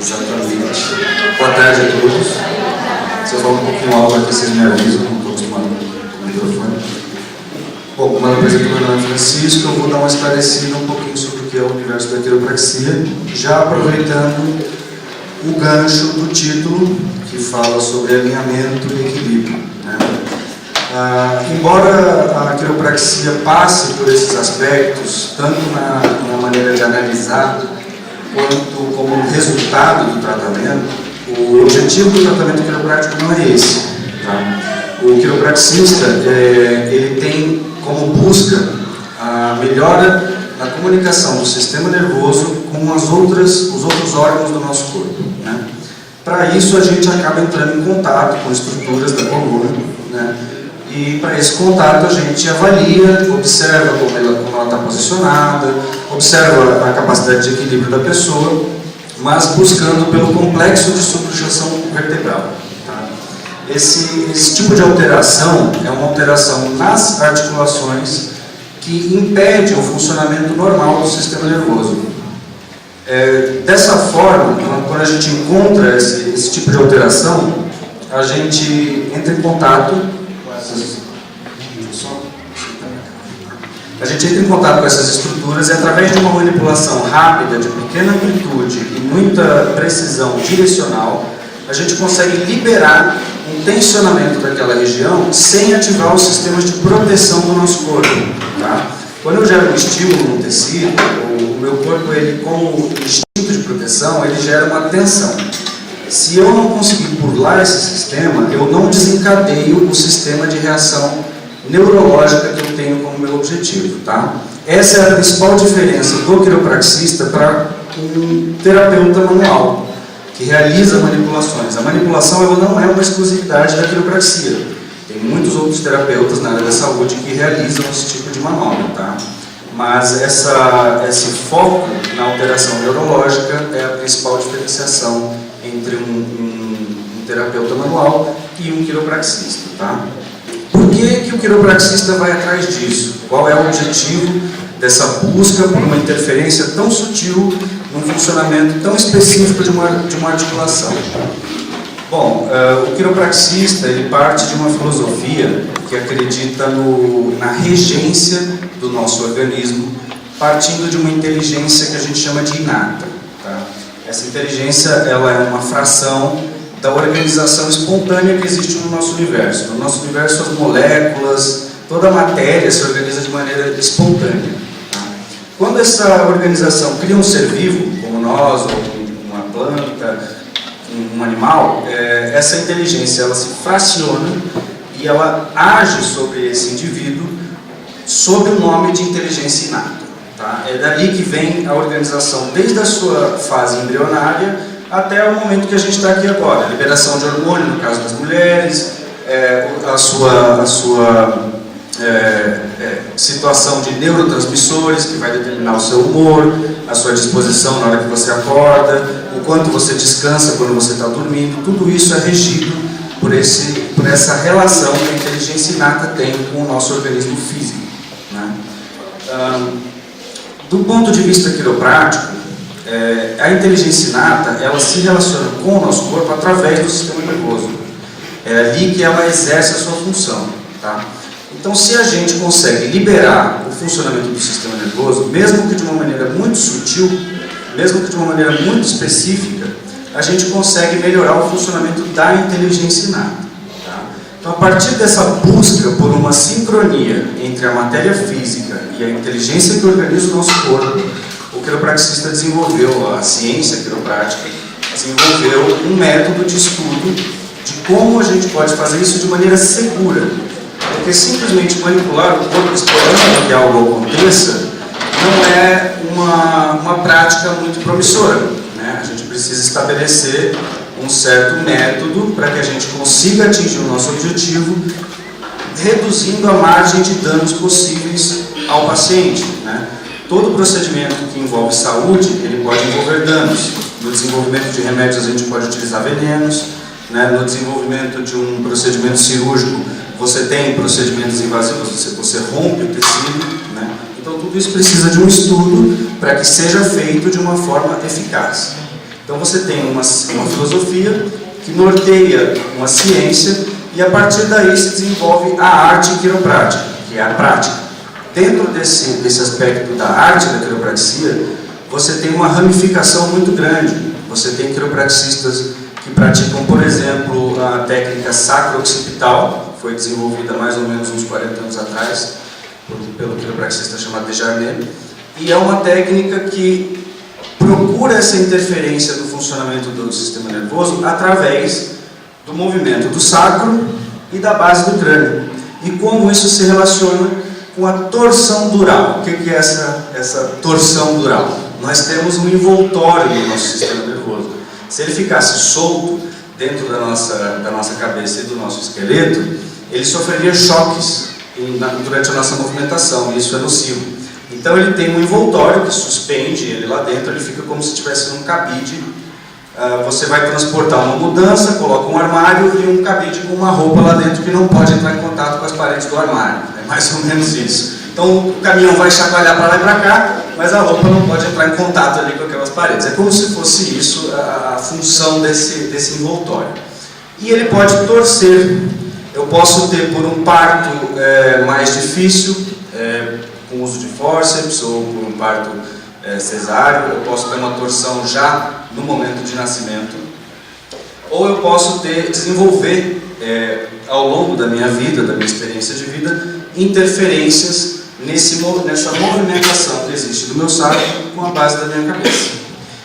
Exatamente. Boa tarde a todos. Se eu falar um pouquinho alto aqui, vocês me avisam, não estou acostumado com o microfone. Bom, como eu apresento meu nome é Francisco, eu vou dar uma esclarecida um pouquinho sobre o que é o universo da quiropraxia, já aproveitando o gancho do título, que fala sobre alinhamento e equilíbrio, né? Embora a quiropraxia passe por esses aspectos, tanto na maneira de analisar, quanto como resultado do tratamento, o objetivo do tratamento quiroprático não é esse, tá? O quiropraxista, ele tem como busca a melhora na comunicação do sistema nervoso com os outros órgãos do nosso corpo, né? Para isso, a gente acaba entrando em contato com estruturas da coluna, né? E para esse contato a gente avalia, observa como ela está posicionada, observa a capacidade de equilíbrio da pessoa, mas buscando pelo complexo de subluxação vertebral, tá? Esse tipo de alteração é uma alteração nas articulações que impede o funcionamento normal do sistema nervoso. Dessa forma, quando a gente encontra esse tipo de alteração, a gente entra em contato com essas estruturas e, através de uma manipulação rápida, de pequena amplitude e muita precisão direcional, a gente consegue liberar um tensionamento daquela região sem ativar os sistemas de proteção do nosso corpo, tá? Quando eu gero um estímulo no tecido, o meu corpo, ele, como instinto de proteção, ele gera uma tensão. Se eu não conseguir burlar esse sistema, eu não desencadeio o sistema de reação neurológica que eu tenho como meu objetivo, tá? Essa é a principal diferença do quiropraxista para um terapeuta manual, que realiza manipulações. A manipulação, ela não é uma exclusividade da quiropraxia. Tem muitos outros terapeutas na área da saúde que realizam esse tipo de manobra, tá? Mas esse foco na alteração neurológica é a principal diferenciação entre um terapeuta manual e um quiropraxista, tá? Por que o quiropraxista vai atrás disso? Qual é o objetivo dessa busca por uma interferência tão sutil num funcionamento tão específico de uma articulação? Bom, o quiropraxista, ele parte de uma filosofia que acredita na regência do nosso organismo, partindo de uma inteligência que a gente chama de inata, tá? Essa inteligência, ela é uma fração da organização espontânea que existe no nosso universo. No nosso universo, as moléculas, toda a matéria se organiza de maneira espontânea, tá? Quando essa organização cria um ser vivo, como nós, ou uma planta, um animal, essa inteligência, ela se fraciona e ela age sobre esse indivíduo sob o nome de inteligência inata, tá? É dali que vem a organização, desde a sua fase embrionária até o momento que a gente está aqui agora. Liberação de hormônio, no caso das mulheres, a sua situação de neurotransmissores, que vai determinar o seu humor, a sua disposição na hora que você acorda, o quanto você descansa quando você está dormindo. Tudo isso é regido por essa relação que a inteligência inata tem com o nosso organismo físico, né? Do ponto de vista quiroprático, a inteligência inata, ela se relaciona com o nosso corpo através do sistema nervoso. É ali que ela exerce a sua função, tá? Então, se a gente consegue liberar o funcionamento do sistema nervoso, mesmo que de uma maneira muito sutil, mesmo que de uma maneira muito específica, a gente consegue melhorar o funcionamento da inteligência inata, tá? Então, a partir dessa busca por uma sincronia entre a matéria física e a inteligência que organiza o nosso corpo, o quiropraxista desenvolveu, a ciência quiroprática desenvolveu um método de estudo de como a gente pode fazer isso de maneira segura. Porque simplesmente manipular o corpo esperando que algo aconteça não é uma prática muito promissora, né? A gente precisa estabelecer um certo método para que a gente consiga atingir o nosso objetivo, reduzindo a margem de danos possíveis ao paciente, né? Todo procedimento que envolve saúde, ele pode envolver danos. No desenvolvimento de remédios, a gente pode utilizar venenos, né? No desenvolvimento de um procedimento cirúrgico, você tem procedimentos invasivos, você rompe o tecido, né? Então, tudo isso precisa de um estudo para que seja feito de uma forma eficaz. Então você tem uma filosofia que norteia uma ciência e a partir daí se desenvolve a arte quiroprática, que é a prática. Dentro desse aspecto da arte da quiropraxia, você tem uma ramificação muito grande. Você tem quiropraxistas que praticam, por exemplo, a técnica sacro-occipital, foi desenvolvida mais ou menos uns 40 anos atrás, pelo quiropraxista chamado Desjardins, e é uma técnica que procura essa interferência do funcionamento do sistema nervoso através do movimento do sacro e da base do crânio. E como isso se relaciona com a torção dural. O que é essa torção dural? Nós temos um envoltório no nosso sistema nervoso. Se ele ficasse solto dentro da nossa cabeça e do nosso esqueleto, ele sofreria choques durante a nossa movimentação, e isso é nocivo. Então ele tem um envoltório que suspende ele lá dentro, ele fica como se estivesse num cabide. Você vai transportar uma mudança, coloca um armário e um cabide com uma roupa lá dentro que não pode entrar em contato com as paredes do armário. É mais ou menos isso. Então o caminhão vai chacoalhar para lá e para cá, mas a roupa não pode entrar em contato ali com aquelas paredes. É como se fosse isso a função desse envoltório. E ele pode torcer. Eu posso ter por um parto mais difícil, com uso de fórceps, ou por um parto cesáreo, eu posso ter uma torção já no momento de nascimento, ou eu posso desenvolver ao longo da minha vida, da minha experiência de vida, interferências nessa movimentação que existe do meu sacro com a base da minha cabeça.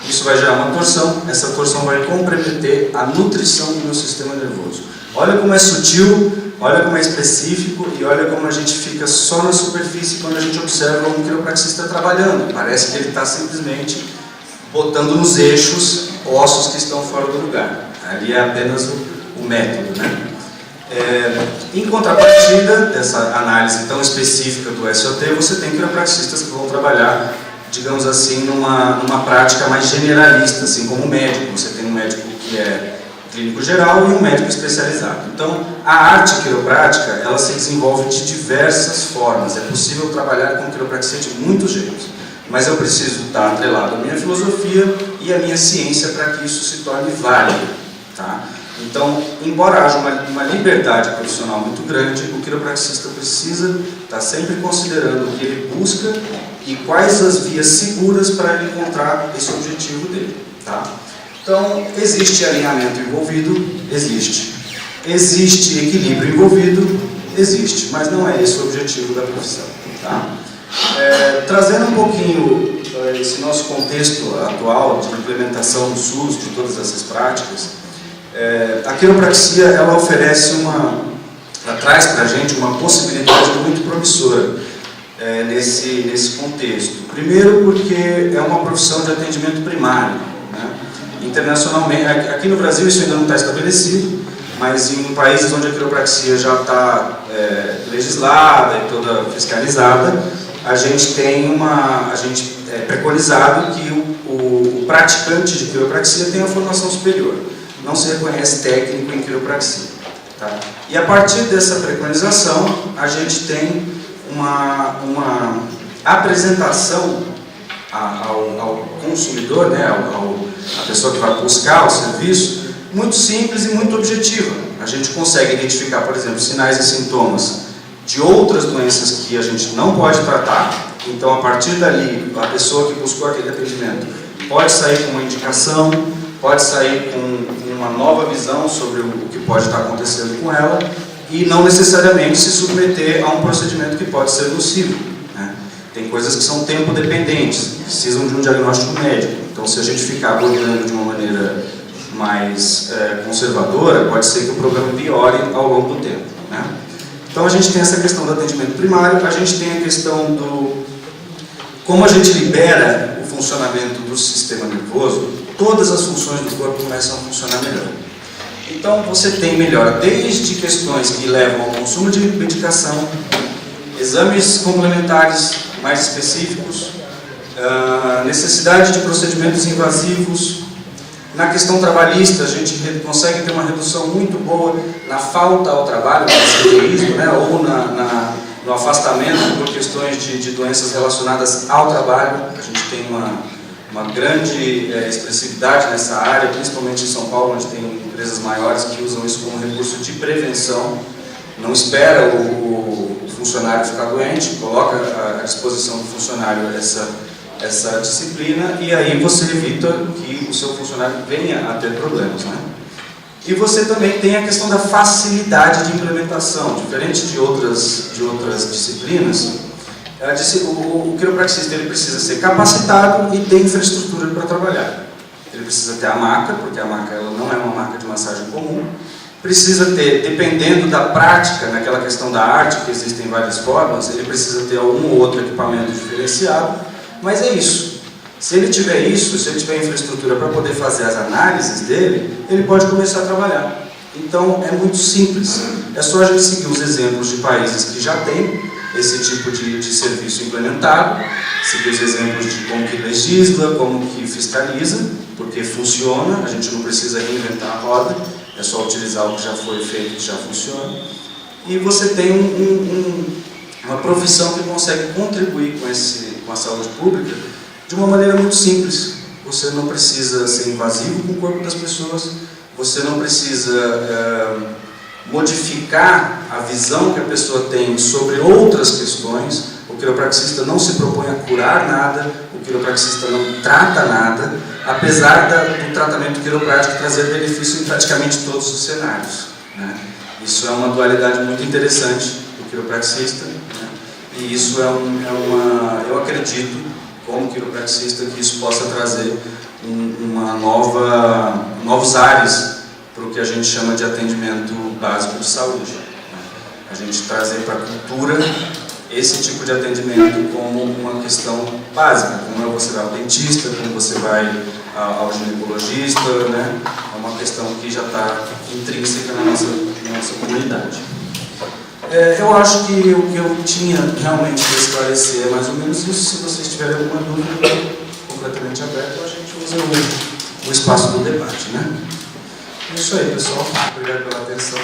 Isso vai gerar uma torção, essa torção vai comprometer a nutrição do meu sistema nervoso. Olha como é sutil, olha como é específico e olha como a gente fica só na superfície quando a gente observa um quiropraxista trabalhando. Parece que ele está simplesmente botando nos eixos ossos que estão fora do lugar. Ali é apenas o método, né? Em contrapartida dessa análise tão específica do SOT, você tem quiropraxistas que vão trabalhar, digamos assim, numa prática mais generalista, assim como o médico. Você tem um médico que é clínico geral e um médico especializado. Então, a arte quiroprática, ela se desenvolve de diversas formas. É possível trabalhar com quiropraxia de muitos jeitos, mas eu preciso estar atrelado à minha filosofia e à minha ciência para que isso se torne válido, tá? Então, embora haja uma liberdade profissional muito grande, o quiropraxista precisa estar sempre considerando o que ele busca e quais as vias seguras para ele encontrar esse objetivo dele, tá? Então, existe alinhamento envolvido? Existe. Existe equilíbrio envolvido? Existe, mas não é esse o objetivo da profissão, tá? Trazendo um pouquinho esse nosso contexto atual de implementação do SUS, de todas essas práticas, a quiropraxia, ela oferece ela traz para a gente uma possibilidade muito promissora nesse contexto. Primeiro porque é uma profissão de atendimento primário, né? Internacionalmente, aqui no Brasil isso ainda não está estabelecido, mas em países onde a quiropraxia já está legislada e toda fiscalizada, a gente é preconizado que o praticante de quiropraxia tenha formação superior. Não se reconhece técnico em quiropraxia, tá? E a partir dessa preconização, a gente tem uma apresentação ao consumidor, né, a pessoa que vai buscar o serviço, muito simples e muito objetiva. A gente consegue identificar, por exemplo, sinais e sintomas de outras doenças que a gente não pode tratar. Então, a partir dali, a pessoa que buscou aquele atendimento pode sair com uma indicação, pode sair com uma nova visão sobre o que pode estar acontecendo com ela e não necessariamente se submeter a um procedimento que pode ser nocivo, né? Tem coisas que são tempo dependentes, precisam de um diagnóstico médico. Então, se a gente ficar abordando de uma maneira mais conservadora, pode ser que o problema piore ao longo do tempo, né? Então, a gente tem essa questão do atendimento primário, a gente tem a questão do como a gente libera o funcionamento do sistema nervoso, todas as funções do corpo começam a funcionar melhor. Então, você tem melhora desde questões que levam ao consumo de medicação, exames complementares mais específicos, necessidade de procedimentos invasivos. Na questão trabalhista, a gente consegue ter uma redução muito boa na falta ao trabalho, no sedentarismo, né, ou no afastamento por questões de doenças relacionadas ao trabalho. A gente tem uma grande expressividade nessa área, principalmente em São Paulo, onde tem empresas maiores que usam isso como recurso de prevenção. Não espera o funcionário ficar doente, coloca à disposição do funcionário essa disciplina, e aí você evita que o seu funcionário venha a ter problemas, né? E você também tem a questão da facilidade de implementação. Diferente de outras disciplinas, o quiropraxista ele precisa ser capacitado e ter infraestrutura para trabalhar. Ele precisa ter a maca, porque a maca ela não é uma maca de massagem comum. Precisa ter, dependendo da prática, naquela questão da arte, que existem várias formas, ele precisa ter algum ou outro equipamento diferenciado, mas é isso. Se ele tiver isso, se ele tiver infraestrutura para poder fazer as análises dele, ele pode começar a trabalhar. Então é muito simples, é só a gente seguir os exemplos de países que já têm esse tipo de serviço implementado, seguir os exemplos de como que legisla, como que fiscaliza, porque funciona, a gente não precisa reinventar a roda, é só utilizar o que já foi feito, que já funciona. E você tem uma profissão que consegue contribuir com a saúde pública de uma maneira muito simples. Você não precisa ser invasivo com o corpo das pessoas, você não precisa modificar a visão que a pessoa tem sobre outras questões. O quiropraxista não se propõe a curar nada, o quiropraxista não trata nada, apesar do tratamento quiroprático trazer benefício em praticamente todos os cenários, né? Isso é uma dualidade muito interessante do quiropraxista, né? E isso eu acredito, como quiropraxista, que isso possa trazer novos ares para o que a gente chama de atendimento básico de saúde, né? A gente trazer para a cultura esse tipo de atendimento como uma questão básica, como você vai ao dentista, como você vai ao ginecologista, né? É uma questão que já está intrínseca na nossa comunidade. Eu acho que o que eu tinha realmente para esclarecer é mais ou menos isso. Se vocês tiverem alguma dúvida, completamente aberto, a gente usa o espaço do debate, né? É isso aí, pessoal. Obrigado pela atenção.